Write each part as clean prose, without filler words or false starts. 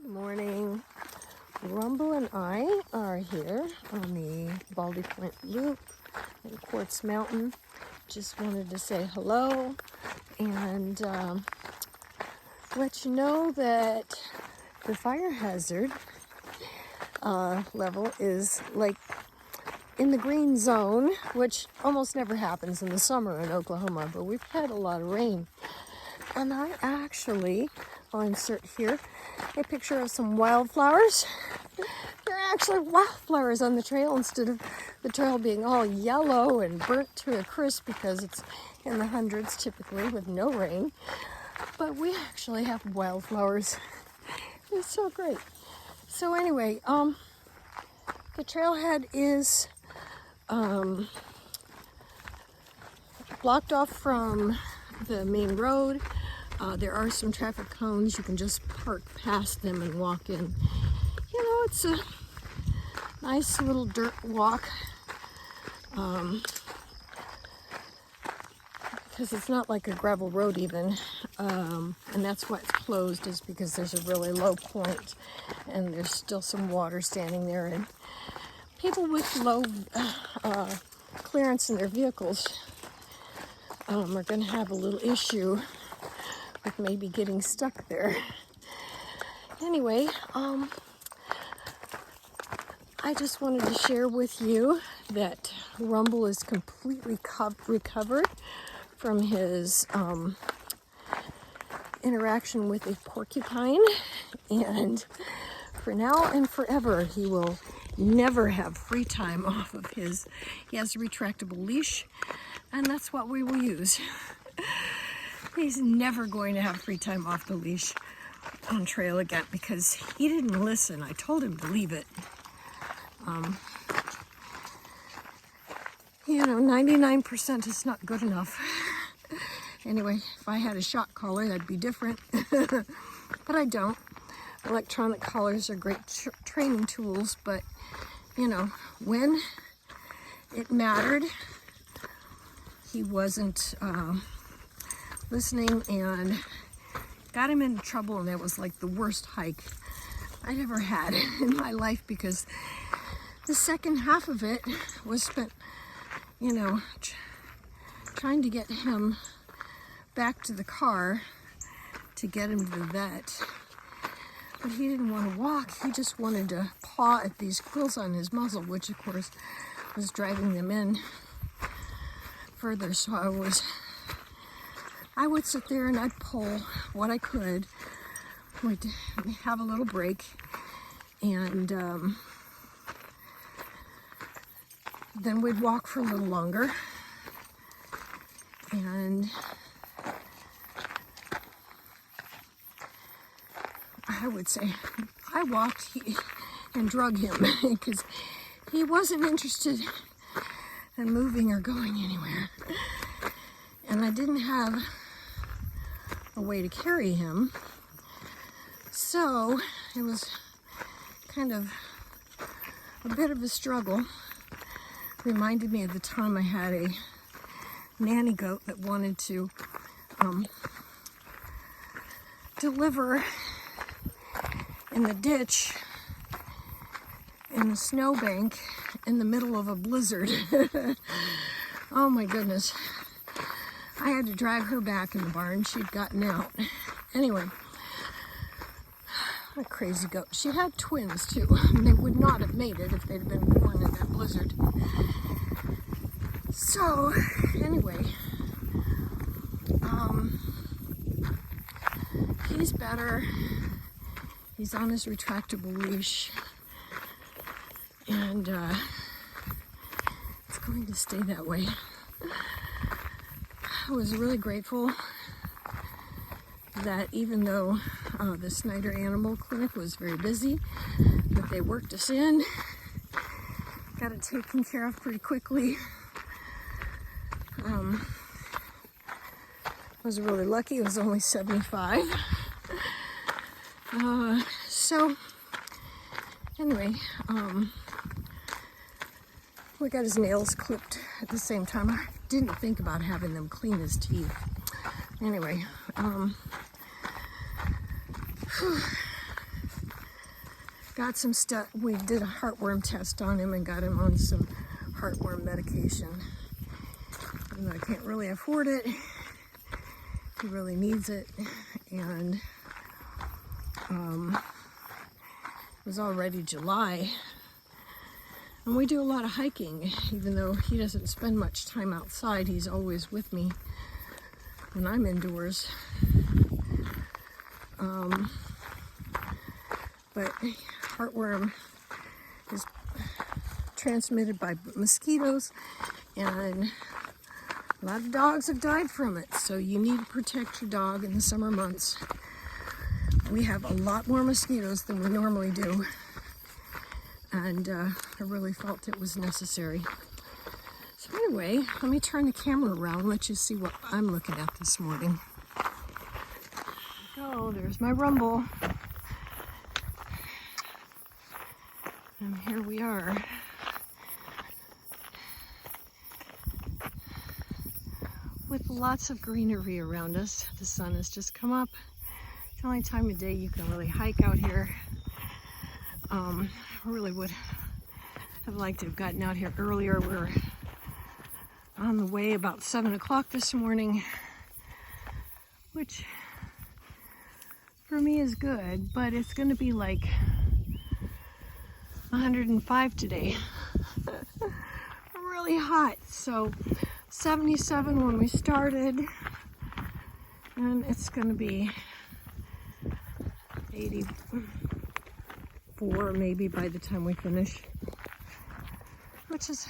Good morning. Rumble and I are here on the Baldy Point Loop in Quartz Mountain. Just wanted to say hello and let you know that the fire hazard level is like in the green zone, which almost never happens in the summer in Oklahoma, but we've had a lot of rain. And I actually, I'll insert here a picture of some wildflowers. There are actually wildflowers on the trail instead of the trail being all yellow and burnt to a crisp because it's in the hundreds typically with no rain. But we actually have wildflowers. It's so great. So anyway, the trailhead is blocked off from the main road. There are some traffic cones. You can just park past them and walk in. You know, it's a nice little dirt walk because it's not like a gravel road even. And that's why it's closed, is because there's a really low point and there's still some water standing there. And people with low clearance in their vehicles are going to have a little issue with maybe getting stuck there. Anyway, I just wanted to share with you that Rumble is completely recovered from his interaction with a porcupine, and for now and forever he will never have free time off of his. He has a retractable leash, and that's what we will use. He's never going to have free time off the leash on trail again because he didn't listen. I told him to leave it. 99% is not good enough. Anyway, if I had a shock collar, that'd be different. But I don't. Electronic collars are great training tools, but when it mattered, he wasn't listening and got him into trouble, and that was like the worst hike I'd ever had in my life because the second half of it was spent, trying to get him back to the car to get him to the vet. But he didn't want to walk. He just wanted to paw at these quills on his muzzle, which of course was driving them in further. So I would sit there and I'd pull what I could. We'd have a little break, and then we'd walk for a little longer. And I would say I walked and drug him because he wasn't interested in moving or going anywhere. And I didn't have a way to carry him. So it was kind of a bit of a struggle. Reminded me of the time I had a nanny goat that wanted to deliver in the ditch in the snowbank in the middle of a blizzard. Oh my goodness. I had to drag her back in the barn. She'd gotten out. Anyway, a crazy goat. She had twins too. They would not have made it if they'd been born in that blizzard. So, anyway, he's better. He's on his retractable leash, and it's going to stay that way. I was really grateful that even though the Snyder Animal Clinic was very busy, that they worked us in, got it taken care of pretty quickly. I was really lucky. It was only 75. So anyway, we got his nails clipped at the same time. I didn't think about having them clean his teeth. Anyway, got some stuff. We did a heartworm test on him and got him on some heartworm medication. And I can't really afford it. He really needs it. And it was already July. And we do a lot of hiking, even though he doesn't spend much time outside. He's always with me when I'm indoors. But heartworm is transmitted by mosquitoes, and a lot of dogs have died from it, so you need to protect your dog in the summer months. We have a lot more mosquitoes than we normally do, and I really felt it was necessary. So anyway, let me turn the camera around and let you see what I'm looking at this morning. Oh, there's my rumble. And here we are. With lots of greenery around us. The sun has just come up. It's the only time of day you can really hike out here. I really would have liked to have gotten out here earlier. We're on the way about 7 o'clock this morning, which for me is good, but it's going to be like 105 today. Really hot. So 77 when we started, and it's going to be 84 maybe by the time we finish, which is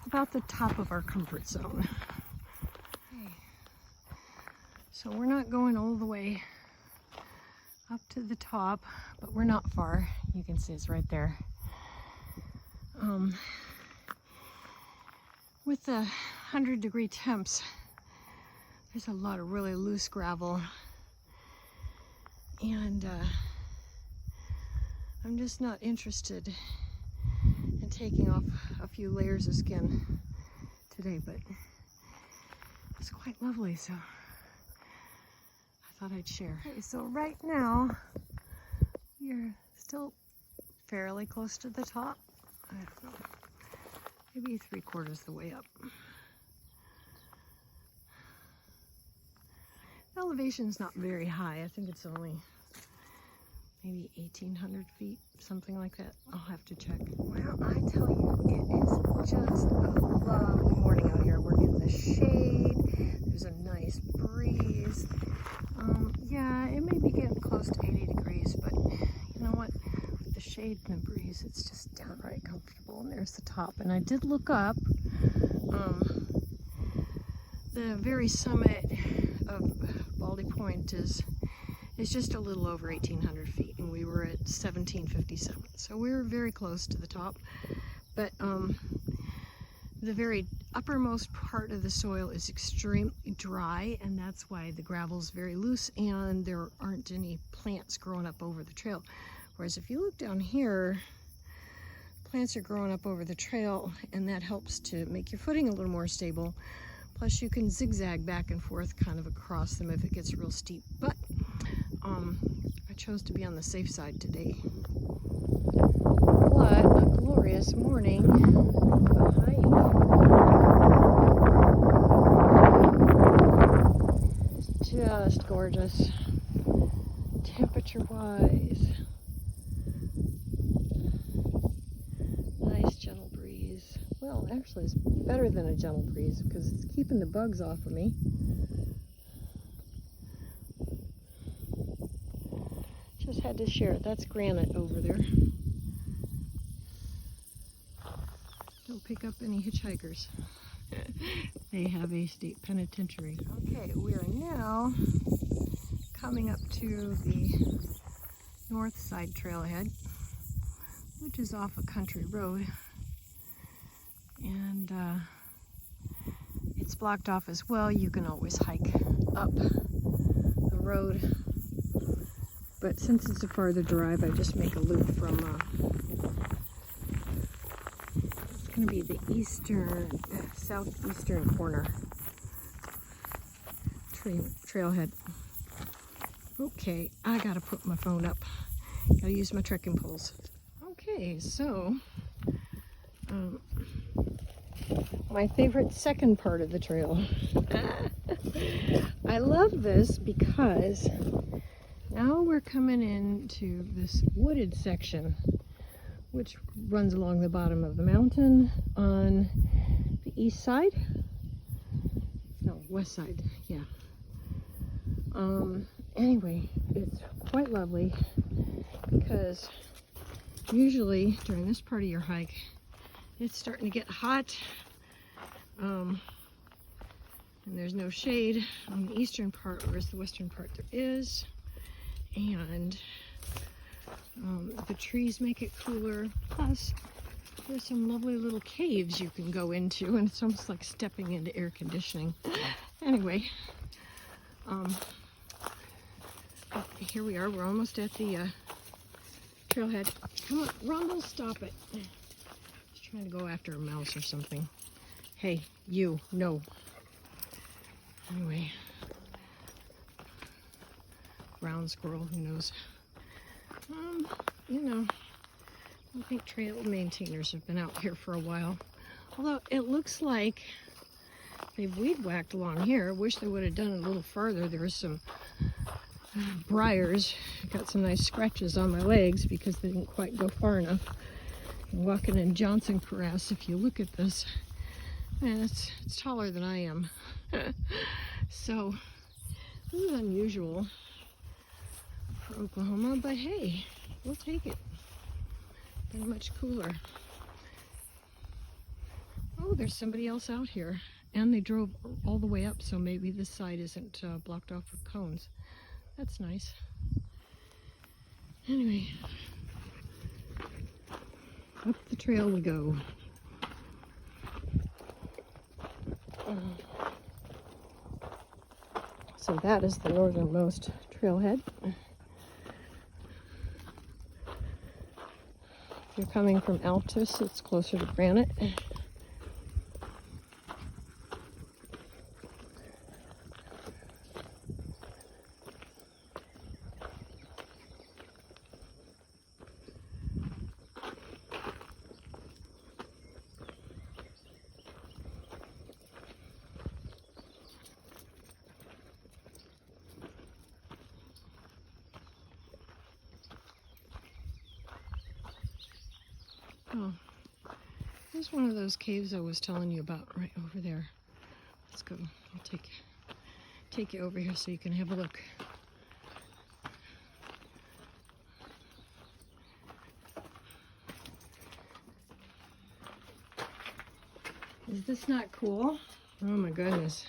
about the top of our comfort zone. Okay. So we're not going all the way up to the top, but we're not far. You can see it's right there. With the 100-degree temps, there's a lot of really loose gravel, and I'm just not interested in taking off a few layers of skin today, but it's quite lovely, so I thought I'd share. Okay, so right now you're still fairly close to the top. I don't know, maybe 3/4 the way up. The elevation's not very high. I think it's only maybe 1,800 feet, something like that. I'll have to check. Well, I tell you, it is just a lovely morning out here. We're in the shade. There's a nice breeze. Yeah, it may be getting close to 80 degrees, but you know what? With the shade and the breeze, it's just downright comfortable. And there's the top. And I did look up the very summit of Baldy Point is just a little over 1,800 feet, and we were at 1,757. So we were very close to the top. But the very uppermost part of the soil is extremely dry, and that's why the gravel is very loose and there aren't any plants growing up over the trail. Whereas if you look down here, plants are growing up over the trail, and that helps to make your footing a little more stable. Plus you can zigzag back and forth kind of across them if it gets real steep. But I chose to be on the safe side today. What a glorious morning. Just gorgeous, temperature-wise. Nice gentle breeze. Well, actually it's better than a gentle breeze because it's keeping the bugs off of me. Just had to share it. That's granite over there. Don't pick up any hitchhikers. They have a state penitentiary. Okay, we are now coming up to the north side trailhead, which is off a country road. And it's blocked off as well. You can always hike up the road. But since it's a farther drive, I just make a loop from, it's going to be the southeastern corner trailhead. Okay, I got to put my phone up Gotta use my trekking poles. Okay, so my favorite second part of the trail. I love this because now we're coming into this wooded section, which runs along the bottom of the mountain on the east side. No, west side, yeah. Anyway, it's quite lovely because usually during this part of your hike, it's starting to get hot. And there's no shade on the eastern part, whereas the western part there is. And the trees make it cooler. Plus, there's some lovely little caves you can go into, and it's almost like stepping into air conditioning. Anyway, here we are. We're almost at the trailhead. Come on, Rumble, stop it. Just trying to go after a mouse or something. Hey, you, no. Anyway, ground squirrel, who knows? You know, I think trail maintainers have been out here for a while. Although it looks like they've weed whacked along here. I wish they would have done it a little farther. There was some briars. I got some nice scratches on my legs because they didn't quite go far enough. I'm walking in Johnson grass. If you look at this, man, it's taller than I am. So this is unusual for Oklahoma, but hey, we'll take it. Been much cooler. Oh, there's somebody else out here, and they drove all the way up, so maybe this side isn't blocked off with cones. That's nice. Anyway, up the trail we go. So that is the northernmost trailhead. If you're coming from Altus, it's closer to Granite. Oh, there's one of those caves I was telling you about right over there. Let's go. I'll take you over here so you can have a look. Is this not cool? Oh my goodness.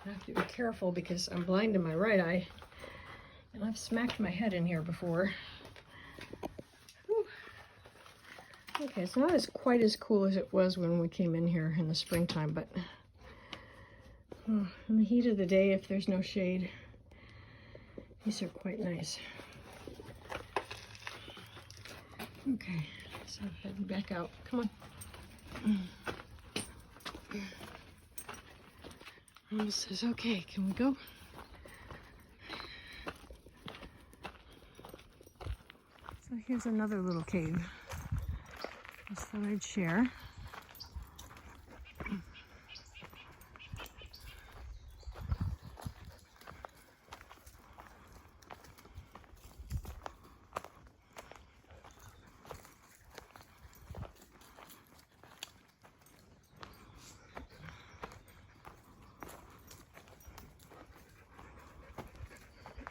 I have to be careful because I'm blind in my right eye, and I've smacked my head in here before. Okay, it's not quite as cool as it was when we came in here in the springtime, but in the heat of the day, if there's no shade, these are quite nice. Okay, so heading back out. Come on. Mom says, okay, can we go? So here's another little cave. Just thought I'd share.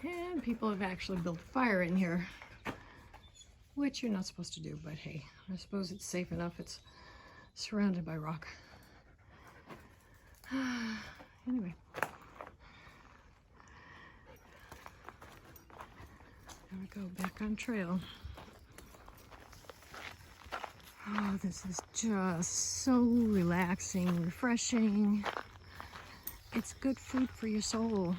And people have actually built a fire in here, which you're not supposed to do, but hey, I suppose it's safe enough. It's surrounded by rock. Anyway. There we go, back on trail. Oh, this is just so relaxing, refreshing. It's good food for your soul.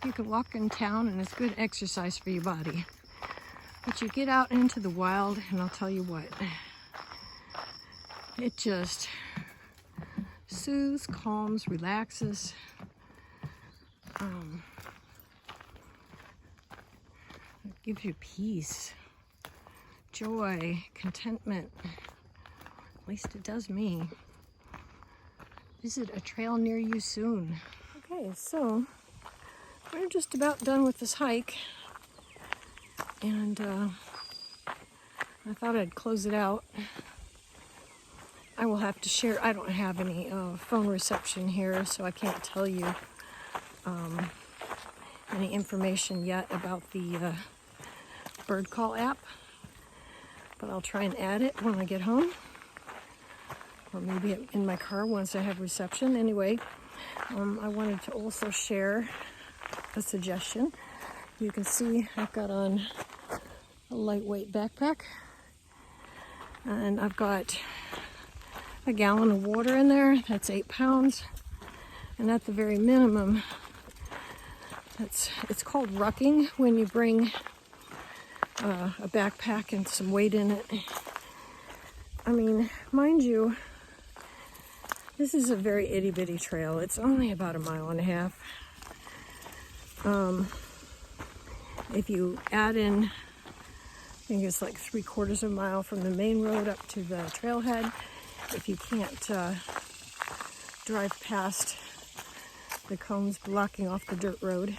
You could walk in town and it's good exercise for your body. But you get out into the wild and I'll tell you what, it just soothes, calms, relaxes. It gives you peace, joy, contentment. At least it does me. Visit a trail near you soon. Okay, so we're just about done with this hike, and I thought I'd close it out. I will have to share. I don't have any phone reception here, so I can't tell you any information yet about the bird call app, but I'll try and add it when I get home, or maybe in my car once I have reception. Anyway, I wanted to also share a suggestion. You can see I've got on a lightweight backpack, and I've got a gallon of water in there. That's 8 pounds, and at the very minimum, it's called rucking when you bring a backpack and some weight in it. I mean, mind you, this is a very itty-bitty trail. It's only about 1.5 miles. If you add in, I think it's like 3/4 of a mile from the main road up to the trailhead, if you can't drive past the cones blocking off the dirt road.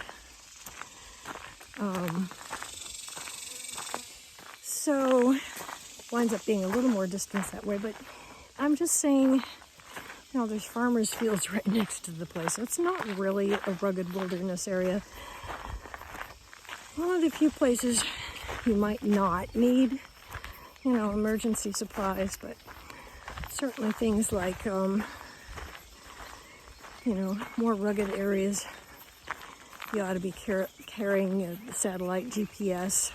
So winds up being a little more distance that way, but I'm just saying, you know, there's farmers' fields right next to the place. It's not really a rugged wilderness area. One of the few places you might not need, you know, emergency supplies, but certainly things like, you know, more rugged areas, you ought to be carrying a satellite GPS.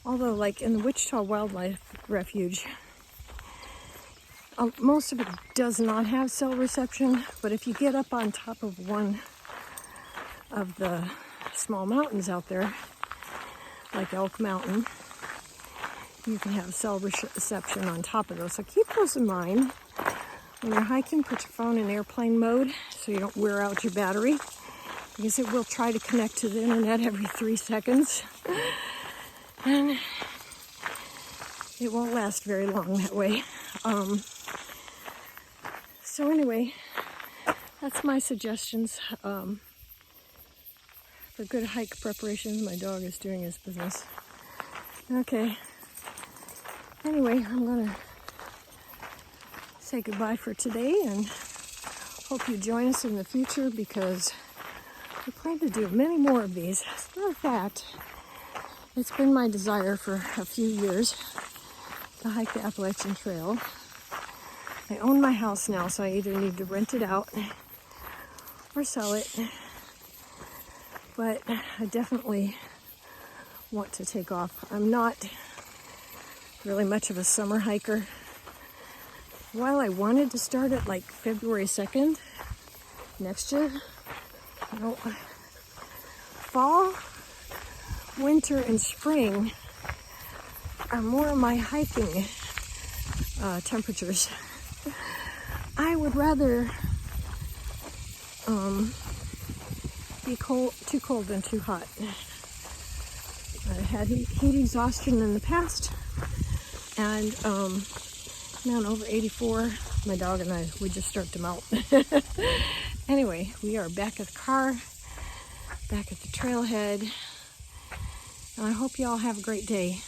Although, like in the Wichita Wildlife Refuge, most of it does not have cell reception, but if you get up on top of one of the small mountains out there, like Elk Mountain, you can have cell reception on top of those. So keep those in mind. When you're hiking, put your phone in airplane mode so you don't wear out your battery, because it will try to connect to the internet every 3 seconds. And it won't last very long that way. So anyway, that's my suggestions for good hike preparations. My dog is doing his business. Okay. Anyway, I'm gonna say goodbye for today, and hope you join us in the future, because we plan to do many more of these. As a matter of fact, it's been my desire for a few years to hike the Appalachian Trail. I own my house now, so I either need to rent it out or sell it. But I definitely want to take off. I'm not really much of a summer hiker. While I wanted to start it like February 2nd next year, you know, fall, winter, and spring are more of my hiking temperatures. I would rather be too cold than too hot. I had heat exhaustion in the past, and man, over 84, my dog and I, we just start to melt. Anyway, we are back at the car, back at the trailhead, and I hope you all have a great day.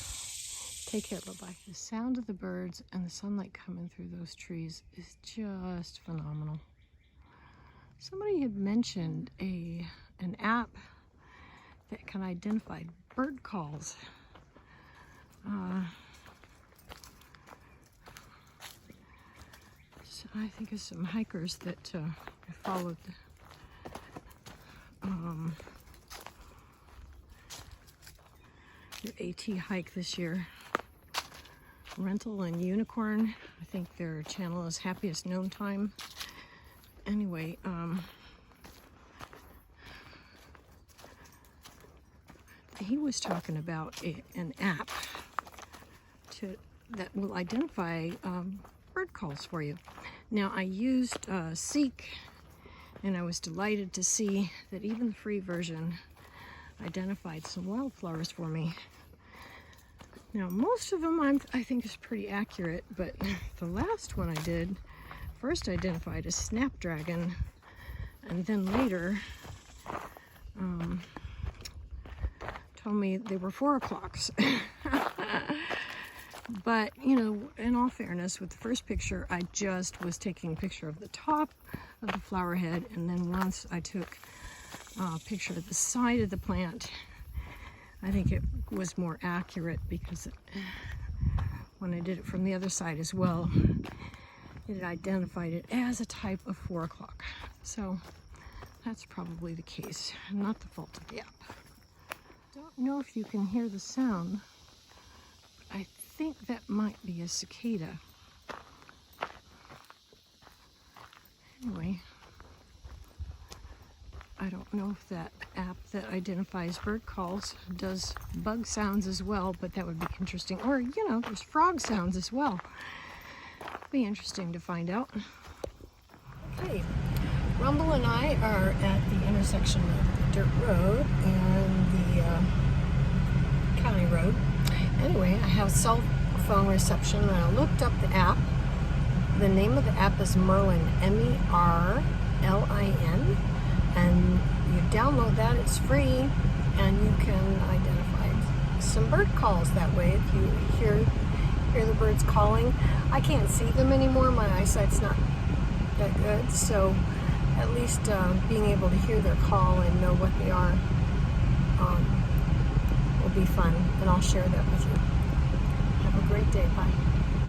Take care, bye-bye. The sound of the birds and the sunlight coming through those trees is just phenomenal. Somebody had mentioned an app that can identify bird calls. So I think of some hikers that I followed their AT hike this year. Rental and Unicorn. I think their channel is Happiest Known Time. Anyway, he was talking about an app that will identify bird calls for you. Now, I used Seek, and I was delighted to see that even the free version identified some wildflowers for me. Now, most of them I think is pretty accurate, but the last one I did, first identified a snapdragon, and then later told me they were 4 o'clocks. But, you know, in all fairness, with the first picture, I just was taking a picture of the top of the flower head, and then once I took a picture of the side of the plant, I think it was more accurate because when I did it from the other side as well, it identified it as a type of 4 o'clock. So that's probably the case, not the fault of the app. Don't know if you can hear the sound. I think that might be a cicada. Anyway, I don't know if that app that identifies bird calls does bug sounds as well, but that would be interesting. Or, you know, there's frog sounds as well. Be interesting to find out. Okay, Rumble and I are at the intersection of the dirt road and the county road. Anyway, I have cell phone reception, and I looked up the app. The name of the app is Merlin, M-E-R-L-I-N, and you download that. It's free, and you can identify some bird calls that way. If you hear the birds calling, I can't see them anymore. My eyesight's not that good, so at least being able to hear their call and know what they are will be fun, and I'll share that with you. Have a great day. Bye.